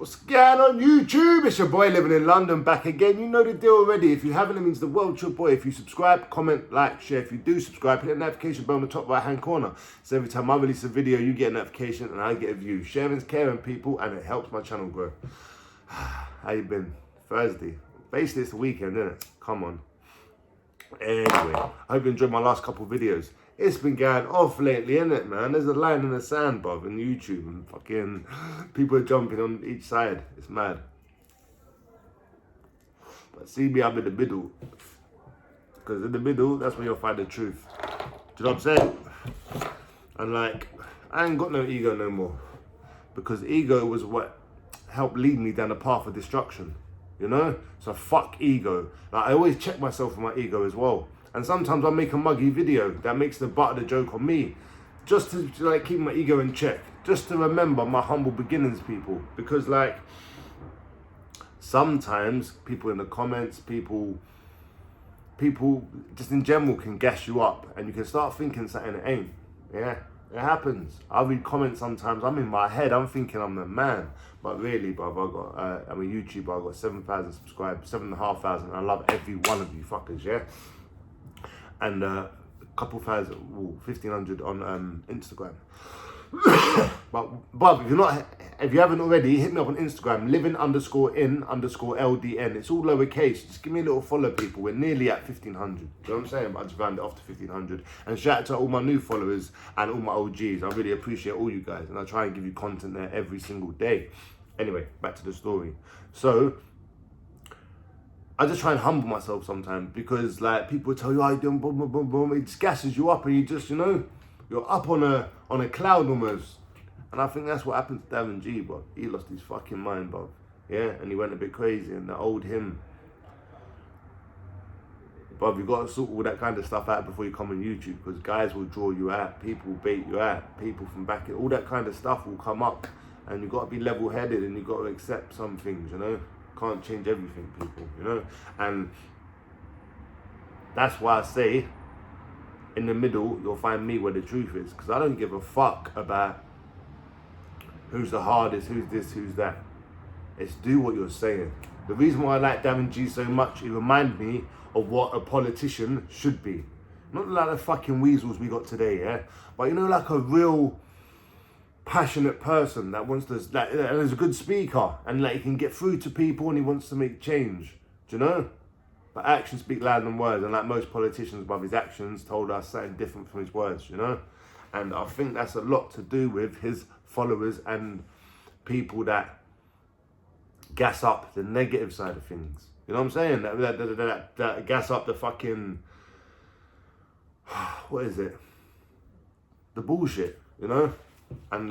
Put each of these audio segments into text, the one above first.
What's going on YouTube? It's your boy living in London back again. You know the deal already. If you haven't, it means the world to your boy. If you subscribe, comment, like, share. If you do subscribe, hit the notification bell on the top right hand corner. So every time I release a video, you get a notification and I get a view. Sharing's caring, people, and it helps my channel grow. How you been? Thursday. Basically, it's the weekend, isn't it? Come on. Anyway, I hope you enjoyed my last couple of videos. It's been going off lately, isn't it, man? There's a line in the sand, bruv, on YouTube, and fucking people are jumping on each side. It's mad. But see me, I'm in the middle. Because in the middle, that's where you'll find the truth. Do you know what I'm saying? And like, I ain't got no ego no more. Because ego was what helped lead me down the path of destruction. You know? So fuck ego. Like, I always check myself for my ego as well. And sometimes I make a muggy video that makes the butt of the joke on me. Just to like keep my ego in check. Just to remember my humble beginnings, people. Because like, sometimes people in the comments, people just in general can gas you up. And you can start thinking something it ain't. Yeah, it happens. I read comments sometimes, I'm in my head, I'm thinking I'm the man. But really, bruv, I'm a YouTuber, I've got 7,000 subscribers, 7,500. I love every one of you fuckers, yeah? And a couple thousand, 1,500 on Instagram. but if you haven't already, hit me up on Instagram, living_in_LDN. It's all lowercase. Just give me a little follow, people. We're nearly at 1,500. You know what I'm saying? But I just round it off to 1,500. And shout out to all my new followers and all my OGs. I really appreciate all you guys. And I try and give you content there every single day. Anyway, back to the story. So, I just try and humble myself sometimes because like people tell you, oh, you're doing boom, boom, boom, boom. It just gasses you up and you just, you know, you're up on a cloud almost. And I think that's what happened to Davin G, bro. He lost his fucking mind, bro. Yeah, and he went a bit crazy and the old him. But you got to sort all that kind of stuff out before you come on YouTube because guys will draw you out, people will bait you out, people from back, all that kind of stuff will come up. And you got to be level-headed and you got to accept some things, you know. Can't change everything, people, you know. And that's why I say in the middle you'll find me where the truth is, because I don't give a fuck about who's the hardest, who's this, who's that. It's do what you're saying. The reason why I like Davin G so much, he reminds me of what a politician should be. Not like the fucking weasels we got today, yeah, but you know, like a real passionate person that wants to, like, and is a good speaker and like he can get through to people and he wants to make change. Do you know? But actions speak louder than words, and like most politicians, above his actions told us something different from his words. You know, and I think that's a lot to do with his followers and people that gas up the negative side of things. You know what I'm saying? That gas up the fucking, what is it? The bullshit. You know. And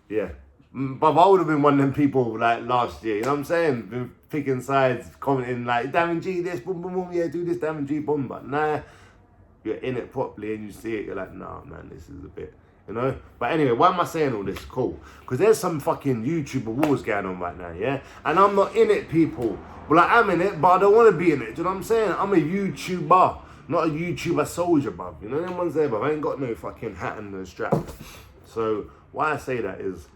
yeah, but I would have been one of them people like last year, you know what I'm saying? Been picking sides, commenting like, Davin G this, boom, boom, boom, yeah, do this, Davin G, boom. But nah, you're in it properly and you see it, you're like, nah, man, this is a bit, you know? But anyway, why am I saying all this? Cool. Because there's some fucking YouTuber wars going on right now, yeah? And I'm not in it, people. Well, like, I'm in it, but I don't want to be in it, do you know what I'm saying? I'm a YouTuber, not a YouTuber soldier, bruv. You know, them ones there, bruv. I ain't got no fucking hat and no strap. So why I say that is,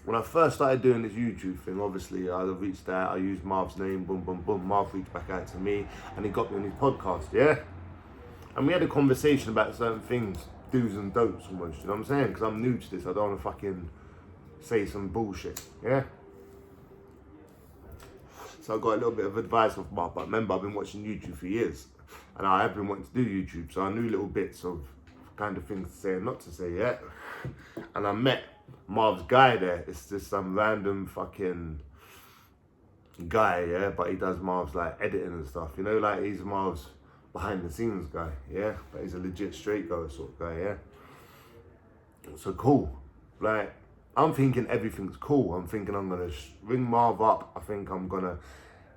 when I first started doing this YouTube thing, obviously I reached out, I used Marv's name, boom, boom, boom. Marv reached back out to me and he got me on his podcast, yeah? And we had a conversation about certain things, do's and don'ts almost, you know what I'm saying? Because I'm new to this, I don't want to fucking say some bullshit, yeah? So I got a little bit of advice off Marv, but remember I've been watching YouTube for years and I have been wanting to do YouTube, so I knew little bits of kind of things to say and not to say, yeah. And I met Marv's guy there. It's just some random fucking guy, yeah, but he does Marv's like editing and stuff, you know, like he's Marv's behind the scenes guy, yeah, but he's a legit straight goer sort of guy, yeah. So cool, like I'm thinking everything's cool. I'm thinking I'm gonna ring Marv up. I think I'm gonna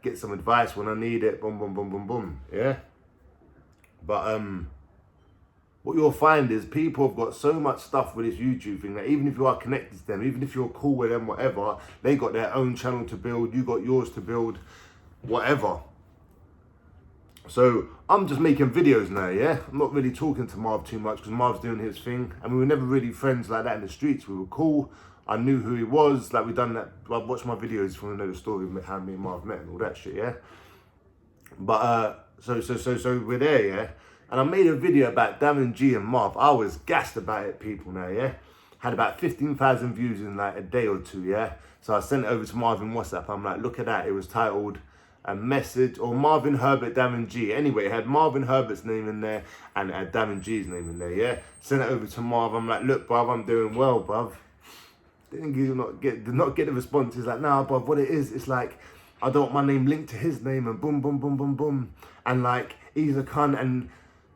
get some advice when I need it, boom, boom, boom, boom, boom, yeah. But what you'll find is people have got so much stuff with this YouTube thing that even if you are connected to them, even if you're cool with them, whatever, they got their own channel to build, you got yours to build, whatever. So I'm just making videos now, yeah? I'm not really talking to Marv too much because Marv's doing his thing and we were never really friends like that in the streets. We were cool, I knew who he was. Like, we done that. I watched my videos if you want to know the story of how me and Marv met and all that shit, yeah. But so we're there, yeah. And I made a video about Darren G and Marv. I was gassed about it, people, now, yeah. Had about 15,000 views in like a day or two, yeah. So I sent it over to Marvin WhatsApp. I'm like, look at that. It was titled A Message, or Marvin Herbert Darren G. Anyway, it had Marvin Herbert's name in there and it had Darren G's name in there, yeah. Sent it over to Marv. I'm like, look, bruv, I'm doing well, bruv. Did not get the response. He's like, nah, bruv, what it is, it's like, I don't want my name linked to his name and boom, boom, boom, boom, boom. And like, he's a cunt and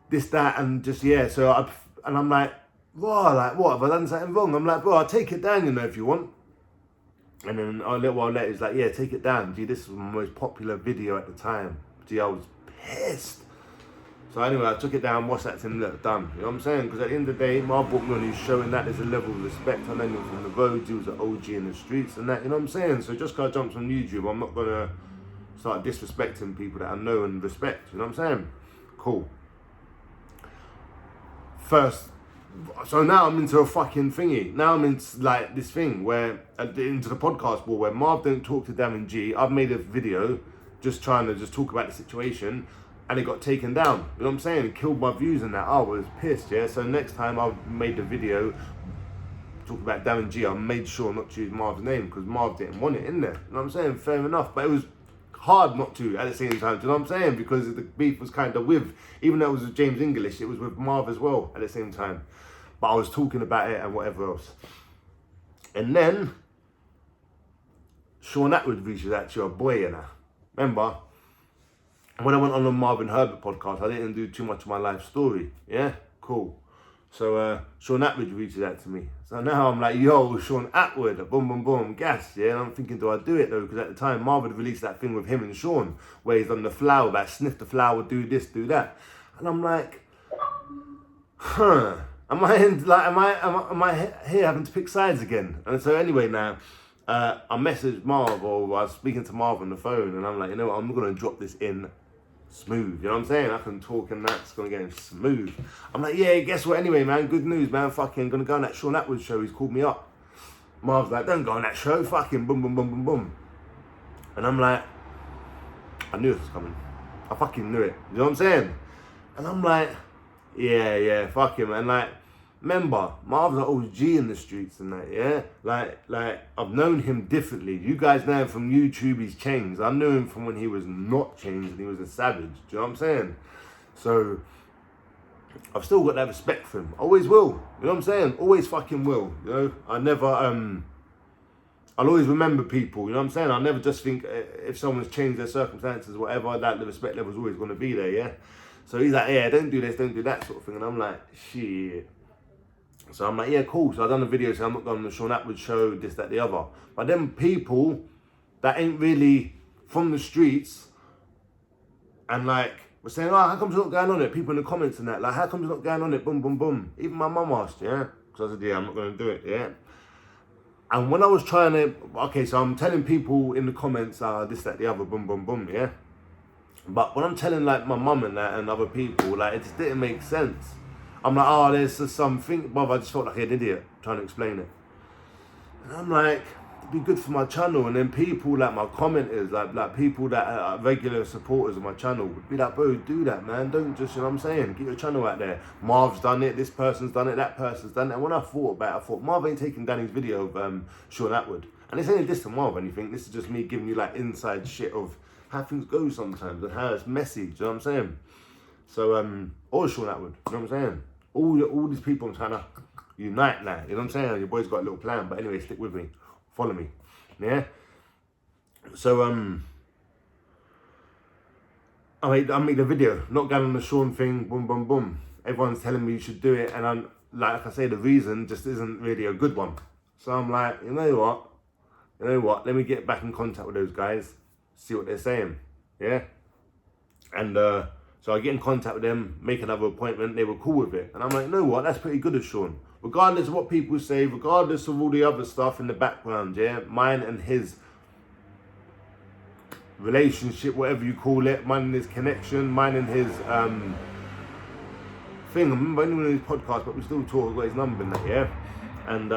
this, that, and just, yeah. So I'm like, wow, like, what, have I done something wrong? I'm like, bro, I'll take it down, you know, if you want. And then a little while later, he's like, yeah, take it down. Gee, this was my most popular video at the time. Gee, I was pissed. So anyway, I took it down, WhatsApped him, look, done. You know what I'm saying? Because at the end of the day, Marv brought me on, he's showing that there's a level of respect. I know him from the roads, he was an OG in the streets and that, you know what I'm saying? So just because I jumped on YouTube, I'm not going to start disrespecting people that I know and respect, you know what I'm saying? Cool. So now I'm into a fucking thingy. Now I'm into like this thing where, into the podcast wall where Marv don't talk to Darren G. I've made a video just trying to just talk about the situation and it got taken down. You know what I'm saying? It killed my views and that. I was pissed, yeah? So next time I made the video talk about Darren G, I made sure not to use Marv's name because Marv didn't want it in there. You know what I'm saying? Fair enough. But it was hard not to at the same time, do you know what I'm saying? Because the beef was kind of with, even though it was with James English, it was with Marv as well at the same time. But I was talking about it and whatever else. And then Shaun Attwood reaches out to your boy, you know. Remember, when I went on the Marvin Herbert podcast, I didn't do too much of my life story. Yeah? Cool. So Shaun Attwood reaches out to me. So now I'm like, yo, Shaun Attwood, boom, boom, boom, gas, yeah? And I'm thinking, do I do it though? Because at the time, Marvin released that thing with him and Shaun, where he's on the flower, about sniff the flower, do this, do that. And I'm like, Am I here having to pick sides again? And so anyway now, I messaged Marv, or I was speaking to Marv on the phone, and I'm like, you know what, I'm gonna drop this in smooth. You know what I'm saying? I can talk and that's gonna get him smooth. I'm like, yeah, guess what? Anyway, man, good news, man. Fucking gonna go on that Shaun Attwood show. He's called me up. Marv's like, don't go on that show. Fucking boom, boom, boom, boom, boom. And I'm like, I knew it was coming. I fucking knew it. You know what I'm saying? And I'm like, yeah, fuck him. And like, remember, Marv's an OG in the streets and that, yeah? Like I've known him differently. You guys know him from YouTube, he's changed. I knew him from when he was not changed and he was a savage. Do you know what I'm saying? So, I've still got that respect for him. Always will. You know what I'm saying? Always fucking will. You know? I never, I'll always remember people. You know what I'm saying? I'll never just think if someone's changed their circumstances or whatever, that the respect level's always going to be there, yeah? So he's like, yeah, don't do this, don't do that sort of thing. And I'm like, shit. So I'm like, yeah, cool. So I've done a video saying I'm not going on the Shaun Attwood show, this, that, the other. But then people that ain't really from the streets and like, were saying, oh, how come it's not going on it? People in the comments and that, like, how come it's not going on it? Boom, boom, boom. Even my mum asked, yeah? Because I said, yeah, I'm not going to do it, yeah? And when I was trying to, okay, so I'm telling people in the comments, this, that, the other, boom, boom, boom, yeah? But when I'm telling like my mum and that and other people, like it just didn't make sense. I'm like, oh, there's something, but I just felt like an idiot trying to explain it. And I'm like, it'd be good for my channel. And then people like my commenters, like people that are regular supporters of my channel would be like, bro, do that, man. Don't just, you know what I'm saying? Get your channel out there. Marv's done it, this person's done it, that person's done it. And when I thought about it, I thought, Marv ain't taking down his video of Shaun Attwood. And it's ain't this to Marv or anything. This is just me giving you like inside shit of how things go sometimes and how it's messy, do you know what I'm saying? So, or Shaun Attwood, you know what I'm saying? All these people I'm trying to unite now, you know what I'm saying? Your boy's got a little plan, but anyway, stick with me, follow me, yeah? So, I made the video, not going on the Shaun thing, boom, boom, boom. Everyone's telling me you should do it, and I'm, like I say, the reason just isn't really a good one. So I'm like, you know what, let me get back in contact with those guys, see what they're saying, yeah? And so I get in contact with them, make another appointment, they were cool with it. And I'm like, you know what, that's pretty good of Shaun. Regardless of what people say, regardless of all the other stuff in the background, yeah? Mine and his relationship, whatever you call it, mine and his connection, mine and his thing. I remember anyone in his podcast, but we still talk, got his number in that, yeah? And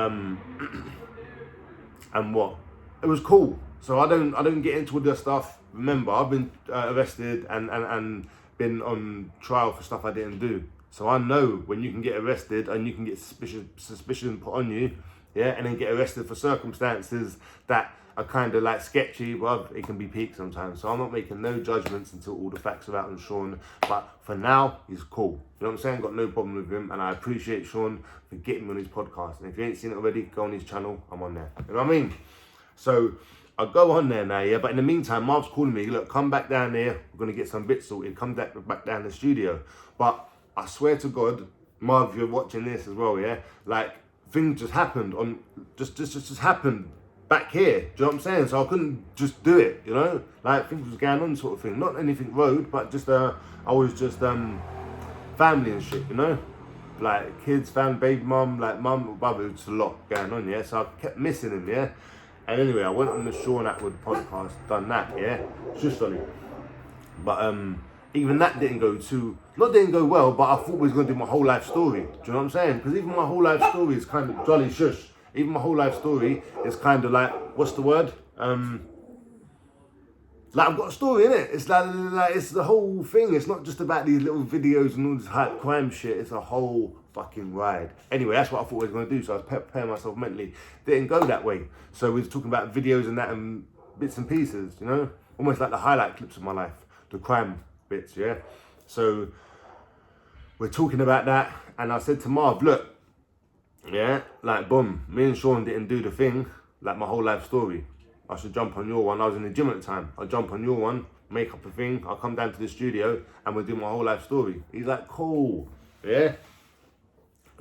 and what? It was cool. So I don't get into all this stuff. Remember, I've been arrested and been on trial for stuff I didn't do. So I know when you can get arrested and you can get suspicion put on you, yeah, and then get arrested for circumstances that are kind of like sketchy, well, it can be peak sometimes. So I'm not making no judgments until all the facts are out on Shaun. But for now, he's cool. You know what I'm saying? Got no problem with him. And I appreciate Shaun for getting me on his podcast. And if you ain't seen it already, go on his channel. I'm on there. You know what I mean? So I'll go on there now, yeah? But in the meantime, Marv's calling me. Look, come back down there. We're going to get some bits sorted. Come back down the studio. But I swear to God, Marv, you're watching this as well, yeah? Like, things just happened on, just happened back here. Do you know what I'm saying? So I couldn't just do it, you know? Like, things was going on sort of thing. Not anything road, but just, I was just, family and shit, you know? Like, kids, family, baby mum, like, mum, brother, it's a lot going on, yeah? So I kept missing him, yeah? And anyway, I went on the Shaun Attwood podcast, done that, yeah? Just on it. But, even that didn't go well, but I thought we was going to do my whole life story. Do you know what I'm saying? Because even my whole life story is kind of jolly shush. Even my whole life story is kind of like, what's the word? Like, I've got a story in it. It's like it's the whole thing. It's not just about these little videos and all this hype crime shit. It's a whole fucking ride. Anyway, that's what I thought I was going to do. So I was preparing myself mentally. Didn't go that way. So we was talking about videos and that and bits and pieces, you know? Almost like the highlight clips of my life. The crime bits, yeah? So we're talking about that. And I said to Marv, look, yeah, like, boom, me and Shaun didn't do the thing, like my whole life story. I should jump on your one. I was in the gym at the time. I'll jump on your one, make up a thing. I'll come down to the studio and we'll do my whole life story. He's like, cool, yeah?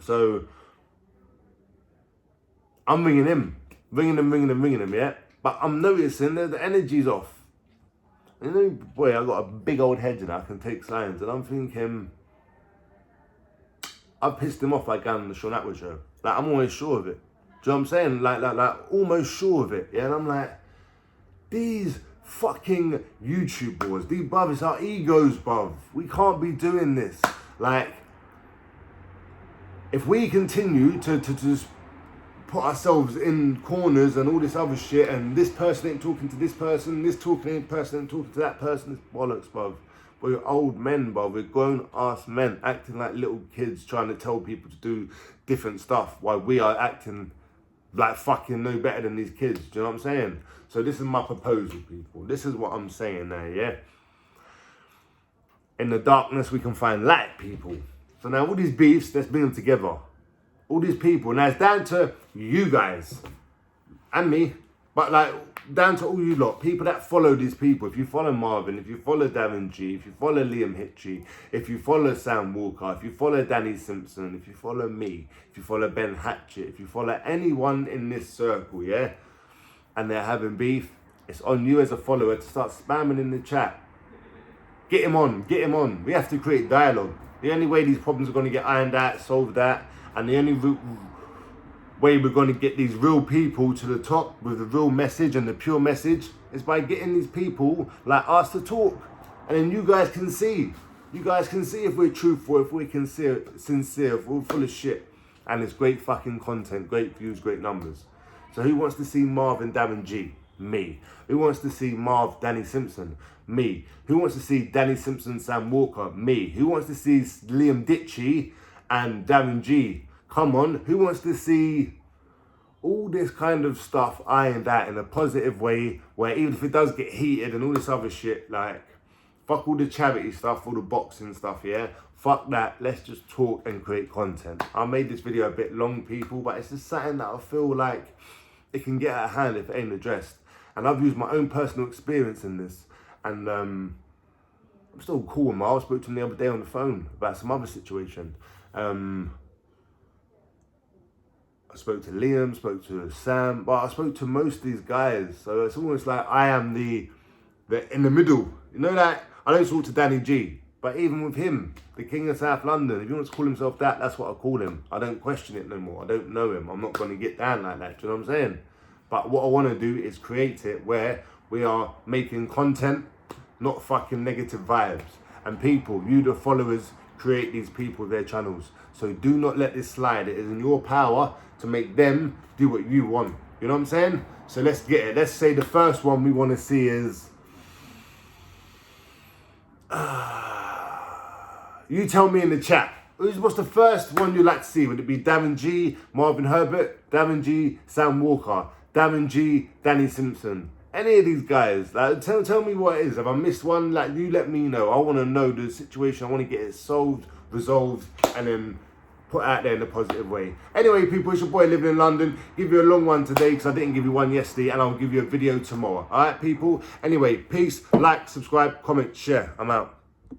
So I'm ringing him, yeah? But I'm noticing that the energy's off. You know, boy, I got a big old head and I can take signs. And I'm thinking, I've pissed him off by going on the Shaun Attwood show. Like, I'm always sure of it. Do you know what I'm saying? Like, almost sure of it. Yeah, and I'm like, these fucking YouTube boys, these brothers are egos, bruv. We can't be doing this. Like, if we continue to just put ourselves in corners and all this other shit, and this person ain't talking to this person, this person ain't talking to that person, it's bollocks, bruv. We're old men, bruv. We're grown-ass men acting like little kids trying to tell people to do different stuff while we are acting like fucking no better than these kids. Do you know what I'm saying? So this is my proposal, people. This is what I'm saying now, yeah? In the darkness, we can find light, people. So now all these beefs, let's bring them together. All these people. Now it's down to you guys and me, but like, down to all you lot, people that follow these people. If you follow Marvin, if you follow Davin G, if you follow Liam Hitchie, if you follow Sam Walker, if you follow Danny Simpson, if you follow me, if you follow Ben Hatchett, if you follow anyone in this circle, yeah, and they're having beef, it's on you as a follower to start spamming in the chat. Get him on. We have to create dialogue. The only way these problems are going to get ironed out, solved out, and the only way we're going to get these real people to the top with the real message and the pure message is by getting these people like us to talk. And then you guys can see. You guys can see if we're truthful, if we're sincere, if we're full of shit. And it's great fucking content, great views, great numbers. So who wants to see Marv and Davin G? Me. Who wants to see Marv, Danny Simpson? Me. Who wants to see Danny Simpson, Sam Walker? Me. Who wants to see Liam Ditchy and Davin G? Come on. Who wants to see all this kind of stuff ironed out in a positive way, where even if it does get heated and all this other shit, like, fuck all the charity stuff, all the boxing stuff, yeah? Fuck that. Let's just talk and create content. I made this video a bit long, people, but it's just something that I feel like it can get out of hand if it ain't addressed. And I've used my own personal experience in this. And I'm still cool with Marv. I spoke to him the other day on the phone about some other situation. I spoke to Liam, spoke to Sam, but I spoke to most of these guys. So it's almost like I am the in the middle. You know, like, I don't talk to Danny G, but even with him, the King of South London, if he wants to call himself that, that's what I call him. I don't question it no more. I don't know him. I'm not going to get down like that. Do you know what I'm saying? But what I want to do is create it where we are making content, not fucking negative vibes. And people, you the followers, create these people their channels. So do not let this slide. It is in your power to make them do what you want. You know what I'm saying? So let's get it. Let's say the first one we want to see is... you tell me in the chat. What's the first one you'd like to see? Would it be Davin G, Marvin Herbert, Davin G, Sam Walker, Davin G, Danny Simpson? Any of these guys? Like, tell me what it is. If I missed one, like, you let me know. I want to know the situation. I want to get it solved, resolved, and then put out there in a positive way. Anyway, people, it's your boy living in London. Give you a long one today because I didn't give you one yesterday, and I'll give you a video tomorrow. All right, people? Anyway, peace, like, subscribe, comment, share. I'm out.